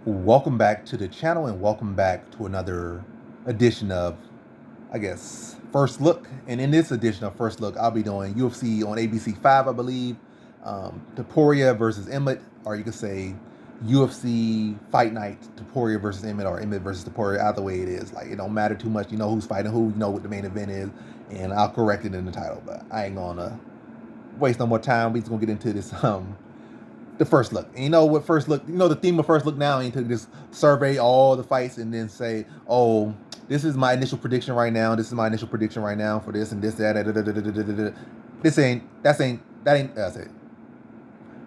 Welcome back to the channel and welcome back to another edition of, First Look. And in this edition of First Look, I'll be doing UFC on ABC 5, I believe. Topuria versus Emmett, or you could say UFC Fight Night, Topuria versus Emmett, or Emmett versus Topuria, either way it is. Like, it don't matter too much. You know who's fighting who, you know what the main event is, and I'll correct it in the title. But I ain't gonna waste no more time. We just gonna get into this the first look. And you know what first look, the theme of first look now ain't to just survey all the fights and then say, oh, this is my initial prediction right now. This is my initial prediction right now for this and this, that, This ain't, that's it.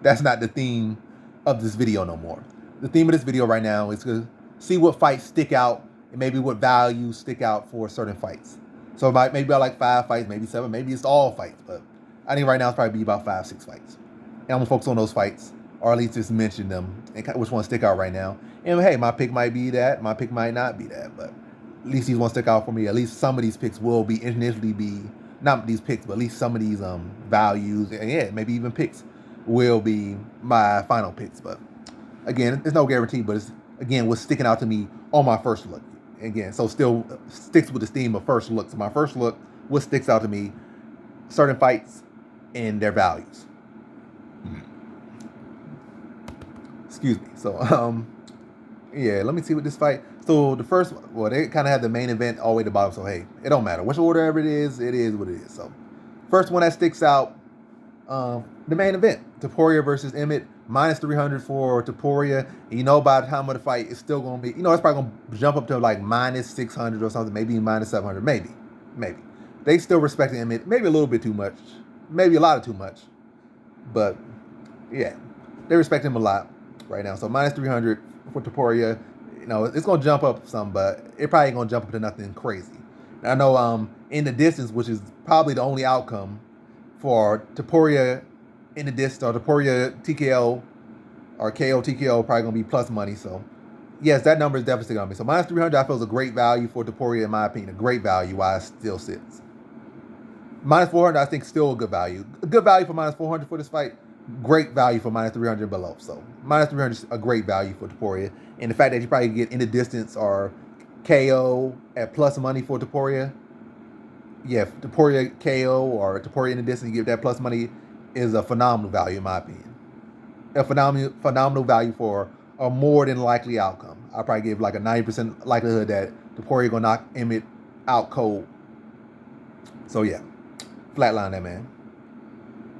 That's not the theme of this video no more. The theme of this video right now is to see what fights stick out and maybe what values stick out for certain fights. So maybe I like 5 fights, maybe 7, maybe it's all fights, but I think right now it's probably be about 5, 6 fights. And I'm gonna focus on those fights, or at least just mention them and which ones stick out right now. And hey, my pick might be that, my pick might not be that, but at least these ones stick out for me. At least some of these picks will be initially be, not these picks, but at least some of these values, and yeah, maybe even picks will be my final picks. But again, there's no guarantee, but it's again what's sticking out to me on my first look. Again, so still sticks with the theme of first look. So my first look, what sticks out to me, certain fights and their values. Excuse me. So, yeah, let me see what this fight. So the first, well, they kind of have the main event all the way to the bottom. So hey, it don't matter which order ever it is what it is. So first one that sticks out, the main event, Topuria versus Emmett, minus 300 for Topuria. You know, by the time of the fight, it's still gonna be, it's probably gonna jump up to like minus 600 or something, maybe minus 700, maybe. They still respect Emmett, maybe a little bit too much, maybe a lot of too much, but yeah, they respect him a lot right now. So minus 300 for Topuria. It's gonna jump up some, but it probably ain't gonna jump up to nothing crazy. And I know in the distance, which is probably the only outcome for Topuria in the distance, or Topuria TKO or KO TKO, probably gonna be plus money. So yes, that number is definitely gonna be. So minus 300, I feel is a great value for Topuria in my opinion. A great value while it still sits. Minus 400, I think still a good value. A good value for minus 400 for this fight. Great value for minus 300 and below. So minus 300 is a great value for Topuria. And the fact that you probably get in the distance or KO at plus money for Topuria. Yeah, Topuria KO or Topuria in the distance, you give that plus money is a phenomenal value in my opinion. A phenomenal value for a more than likely outcome. I probably give like a 90% likelihood that Topuria gonna knock Emmett out cold. So yeah, flatline that man.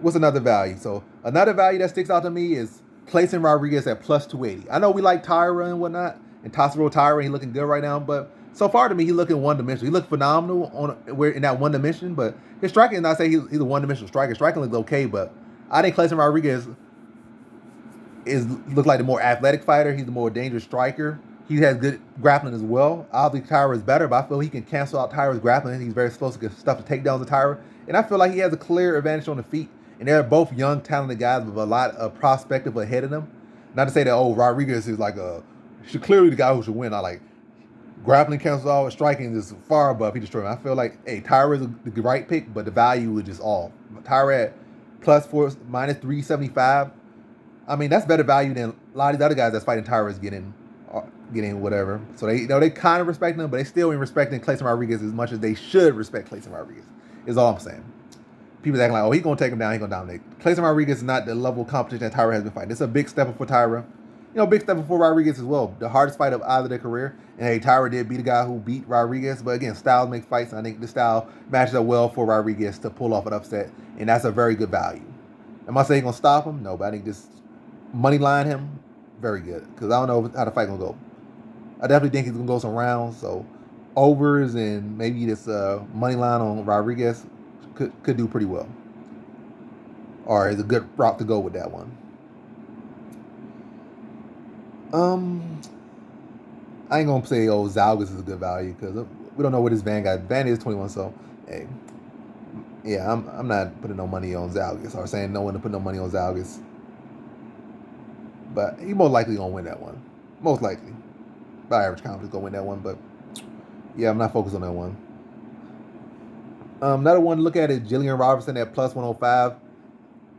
What's another value? So another value that sticks out to me is placing Rodriguez at plus 280. I know we like Tyra and whatnot, and Tassaro Tyra, he's looking good right now, but so far to me, he looking one-dimensional. He looked phenomenal in that one dimension, but his striking, not say he's a one-dimensional striker. Striking looks okay, but I think Clayton Rodriguez looks like the more athletic fighter. He's the more dangerous striker. He has good grappling as well. Obviously, Tyra is better, but I feel he can cancel out Tyra's grappling. He's very explosive, good stuff to take down the Tyra, and I feel like he has a clear advantage on the feet. And they're both young, talented guys with a lot of prospective ahead of them. Not to say that, Rodriguez is like clearly the guy who should win. I like grappling cancels out, striking is far above he destroyed him. I feel like, hey, Tyra is the right pick, but the value is just off. Tyra at plus 4, minus 375. I mean, that's better value than a lot of these other guys that's fighting Tyra is getting whatever. So they kind of respect him, but they still ain't respecting Clayton Rodriguez as much as they should respect Clayton Rodriguez. Is all I'm saying. People acting like, oh, he's going to take him down, he's going to dominate. Clayton Rodriguez is not the level of competition that Tyra has been fighting. It's a big step up for Tyra. Big step up for Rodriguez as well. The hardest fight of either their career. And hey, Tyra did beat a guy who beat Rodriguez. But again, styles make fights. And I think the style matches up well for Rodriguez to pull off an upset. And that's a very good value. Am I saying he's going to stop him? No, but I think just money line him, very good. Because I don't know how the fight going to go. I definitely think he's going to go some rounds. So overs and maybe this money line on Rodriguez could do pretty well. Or is a good route to go with that one. I ain't gonna say Zalgas is a good value because we don't know what his Van got. Van is 21, so hey, yeah, I'm not putting no money on Zalgas or saying no one to put no money on Zalgas. But he most likely gonna win that one. Most likely, by average confidence, gonna win that one. But yeah, I'm not focused on that one. Another one to look at is Jillian Robertson at plus 105.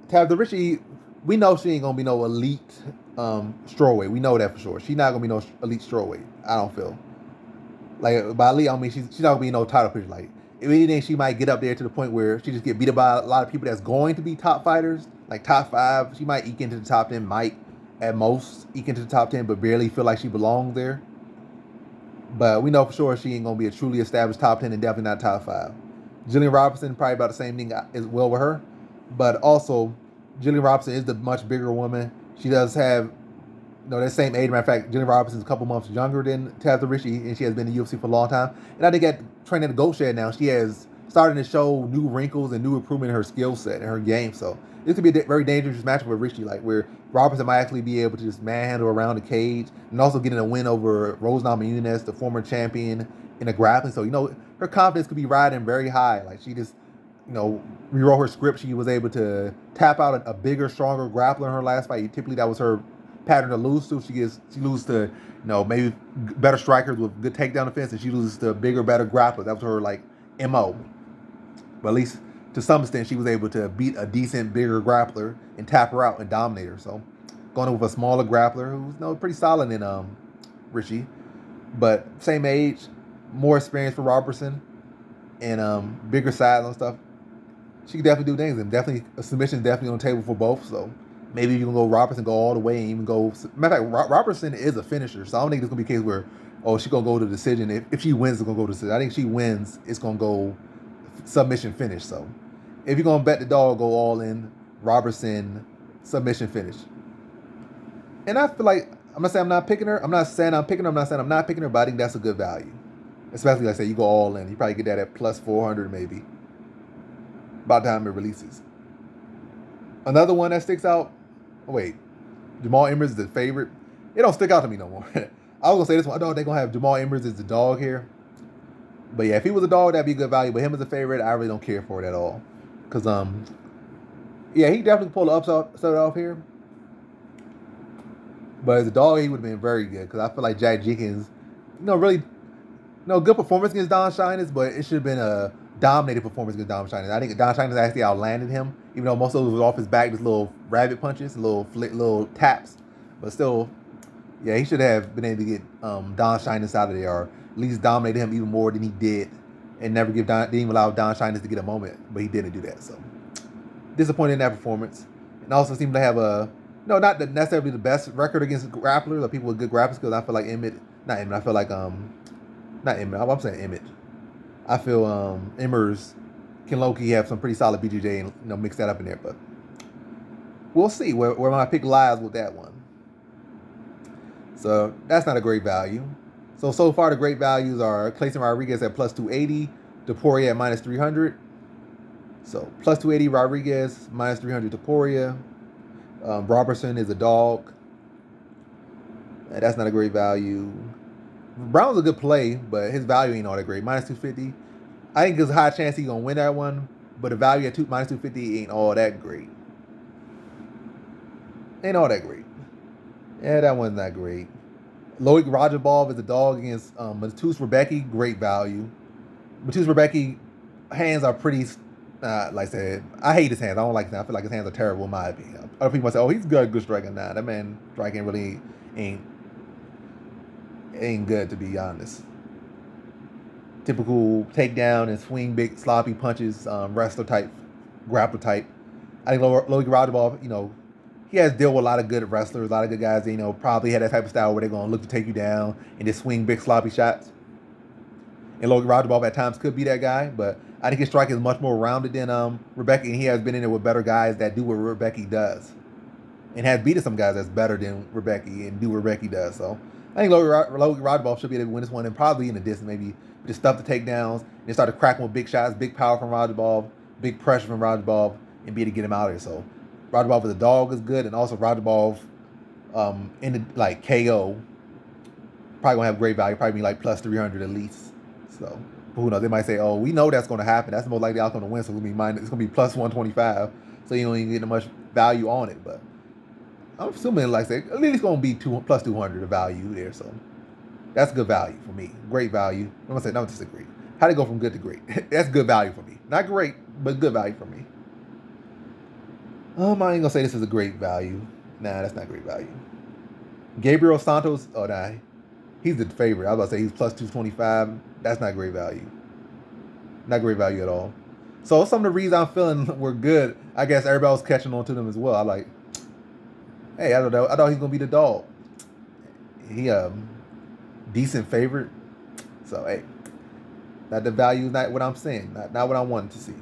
Tabitha Ritchie, we know she ain't gonna be no elite strawweight. We know that for sure. She's not gonna be no elite strawweight. I don't feel like by elite. I mean she's not gonna be no title picture. Like if anything, she might get up there to the point where she just get beat up by a lot of people that's going to be top fighters, like top 5. She might eke into the top 10. Might at most eke into the top 10, but barely feel like she belongs there. But we know for sure she ain't gonna be a truly established top 10 and definitely not top 5. Jillian Robinson probably about the same thing as well with her, but also Jillian Robinson is the much bigger woman. She does have that same age. Matter of fact, Jillian Robinson is a couple months younger than Topuria, and she has been in the UFC for a long time. And I think at training at the Goat Shed now, she has starting to show new wrinkles and new improvement in her skill set and her game. So this could be a very dangerous matchup with Richie, like where Robinson might actually be able to just manhandle around the cage and also getting a win over Rose Namajunas, the former champion, in a grappling. So her confidence could be riding very high. Like she just rewrote her script. She was able to tap out a bigger, stronger grappler in her last fight. Typically, that was her pattern to lose to. She loses to maybe better strikers with good takedown defense, and she loses to bigger, better grapplers. That was her like MO. But at least to some extent, she was able to beat a decent, bigger grappler and tap her out and dominate her. So going with a smaller grappler who's pretty solid in Richie, but same age, more experience for Robertson, and bigger size and stuff. She could definitely do things, and definitely a submission definitely on the table for both. So maybe you can go Robertson, go all the way, and even go. Matter of fact, Robertson is a finisher, so I don't think it's gonna be a case where she's gonna go to the decision. If she wins, it's gonna go to the decision. I think she wins, it's gonna go submission finish. So if you're gonna bet the dog, go all in Robertson submission finish. And I feel like I'm not saying I'm not picking her. I'm not saying I'm picking her. I'm not saying I'm not picking her, but I think that's a good value. Especially like I say, you go all in. You probably get that at plus 400 maybe. About the time it releases. Another one that sticks out. Oh, wait, Jamal Emmers is the favorite. It don't stick out to me no more. I was gonna say this one. I thought they're gonna have Jamal Emmers as the dog here. But yeah, if he was a dog, that'd be a good value. But him as a favorite, I really don't care for it at all. Cause yeah, he definitely pulled the upset off here. But as a dog, he would have been very good. Cause I feel like Jack Jenkins, really, good performance against Don Shyness, but it should have been a dominated performance against Don Shyness. I think Don Shyness actually outlanded him, even though most of it was off his back, just little rabbit punches, little taps. But still, yeah, he should have been able to get Don Shyness out of there, or at least dominated him even more than he did, and never didn't even allow Don Shyness to get a moment. But he didn't do that, so disappointed in that performance. And also seemed to have not necessarily the best record against grapplers or people with good grappling skills. I feel like I feel like not Emmett. I'm saying Emmett. I feel Emmers can low-key have some pretty solid BJJ and mix that up in there, but we'll see where my pick lies with that one. So that's not a great value. So far the great values are Clayton Rodriguez at plus 280, Topuria at minus 300. So plus 280 Rodriguez, minus 300 Topuria. Robertson is a dog. And that's not a great value. Brown's a good play, but his value ain't all that great. Minus 250. I think there's a high chance he's going to win that one, but the value at minus 250 ain't all that great. Ain't all that great. Yeah, that one's not great. Loic Rajabov is a dog against Matus Rebecki. Great value. Matus Rebecki hands are pretty, like I said, I hate his hands. I don't like them. I feel like his hands are terrible in my opinion. Other people say, oh, he's good striker. Nah, that man striking really ain't good, to be honest. Typical takedown and swing big sloppy punches, wrestler type, grappler type. I think Loic Rajabov, he has dealt with a lot of good wrestlers, a lot of good guys that, probably had that type of style where they're going to look to take you down and just swing big sloppy shots. And Loic Rajabov at times could be that guy, but I think his striking is much more rounded than Rebecki, and he has been in there with better guys that do what Rebecki does. And has beaten some guys that's better than Rebecki and do what Rebecki does. So I think Loic Rajabov should be able to win this one, and probably in the distance, maybe just stuff the takedowns and start to crack with big shots, big power from Rajabov, big pressure from Rajabov, and be able to get him out of there. So Rajabov as a dog is good, and also Rajabov in the KO probably gonna have great value, probably be like plus 300 at least. So who knows? They might say, oh, we know that's gonna happen. That's the most likely outcome to win, so it's gonna be plus 125. So you don't even get much value on it, but I'm assuming, like I say, at least it's gonna be plus 200 of value there. So that's good value for me. Great value. I'm gonna say no, disagree. How to go from good to great? That's good value for me. Not great, but good value for me. I ain't gonna say this is a great value. Nah, that's not great value. Gabriel Santos, oh nah, he's the favorite. I was about to say he's plus 225. That's not great value. Not great value at all. So some of the reasons I'm feeling were good. I guess everybody was catching on to them as well. I like, hey, I don't know. I thought he's gonna be the dog. He decent favorite. So hey, not the value is not what I'm saying. Not what I wanted to see.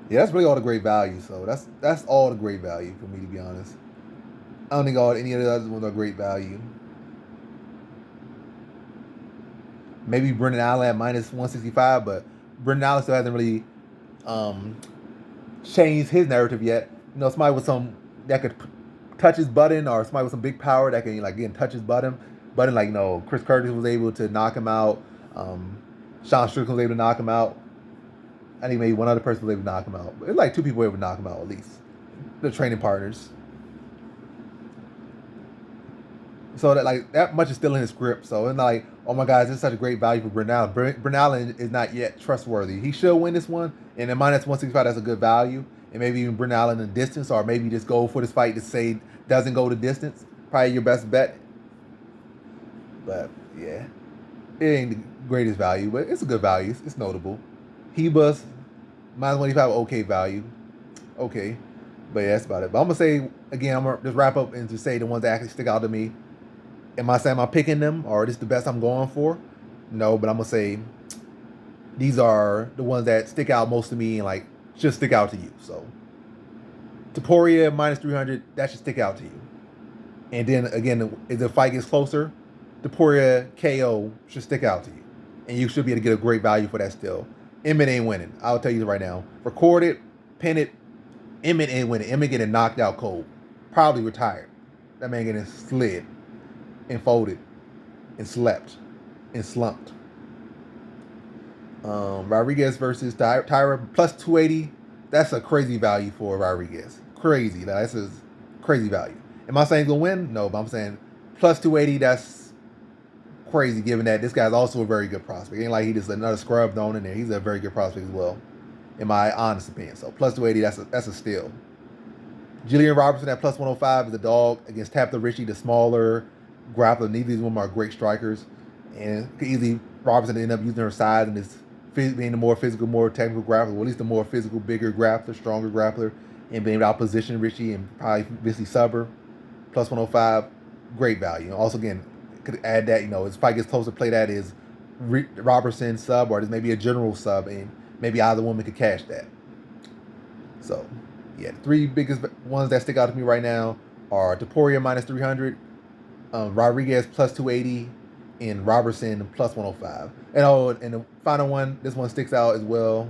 Yeah, that's really all the great value. So that's all the great value for me, to be honest. I don't think any of the other ones are great value. Maybe Brendan Allen at minus 165, but Brendan Allen still hasn't really um, changed his narrative yet. You know, somebody with some that could touch his button, or somebody with some big power that can like again touch his button. Like Chris Curtis was able to knock him out. Sean Strickland was able to knock him out. I think maybe one other person was able to knock him out. But it's like two people were able to knock him out at least. The training partners. So that much is still in his script. So it's not like, oh my God, this is such a great value for Brendan Allen. Brendan Allen is not yet trustworthy. He should win this one. And at minus 165, that's a good value. And maybe even Brendan Allen in the distance, or maybe just go for this fight to say doesn't go the distance. Probably your best bet. But yeah, it ain't the greatest value, but it's a good value. It's notable. Hebus, minus 185, okay value. Okay. But yeah, that's about it. But I'm going to say, again, I'm going to just wrap up and just say the ones that actually stick out to me. Am I saying I'm picking them, or this is the best I'm going for? No, but I'm going to say these are the ones that stick out most to me and like should stick out to you. So Topuria minus 300, that should stick out to you. And then again, if the fight gets closer, Topuria KO should stick out to you. And you should be able to get a great value for that still. Emmett ain't winning. I'll tell you right now. Record it, pin it. Emmett ain't winning. Emmett getting knocked out cold. Probably retired. That man getting slid and folded and slept and slumped. Rodriguez versus Tyra plus 280. That's a crazy value for Rodriguez. Crazy. That's a crazy value. Am I saying he's gonna win? No, but I'm saying plus 280. That's crazy, given that this guy's also a very good prospect. It ain't like he just another scrub thrown in there. He's a very good prospect as well, in my honest opinion. So plus 280. That's a steal. Jillian Robertson at plus 105 is a dog against Tabitha Ritchie, the smaller grappler. Neither of these women are great strikers, and could easily Robertson end up using her size and just being the more physical, more technical grappler, or at least the more physical, bigger grappler, stronger grappler, and being able to outposition Ritchie and probably basically sub her. Plus 105, great value. Also, again, could add that, as fight gets closer, play that is Robertson sub, or there's maybe a general sub, and maybe either woman could cash that. So, yeah, the three biggest ones that stick out to me right now are Topuria minus 300, Rodriguez plus 280, and Robertson plus 105. And the final one, this one sticks out as well.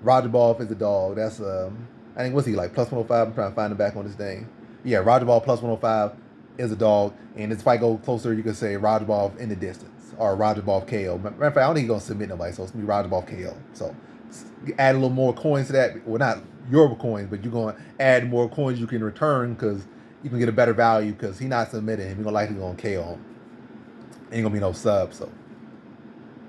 Roger Ball is a dog. That's I think what's he like plus 105? I'm trying to find him back on this thing. Yeah, Roger Ball plus 105 is a dog. And if I go closer, you could say Roger Ball in the distance or Roger Ball KO. Matter of fact, I don't think he's gonna submit nobody, so it's gonna be Roger Ball KO. So add a little more coins to that. Well, not your coins, but you're gonna add more coins you can return because you can get a better value because he's not submitting him. You're gonna likely go on KO him. Ain't gonna be no sub. So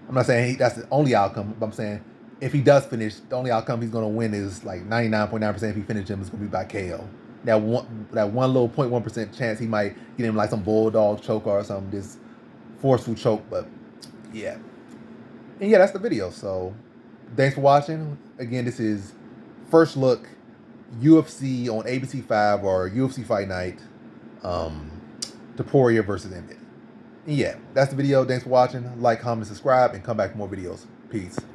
I'm not saying that's the only outcome, but I'm saying if he does finish, the only outcome he's gonna win is like 99.9%. If he finishes him, it's gonna be by KO. That one little 0.1% chance he might get him like some bulldog choke or something, this forceful choke. But yeah, and yeah, that's the video. So thanks for watching. Again, this is First Look UFC on ABC5 or UFC Fight Night. Topuria versus Emmett. Yeah, that's the video. Thanks for watching. Like, comment, subscribe, and come back for more videos. Peace.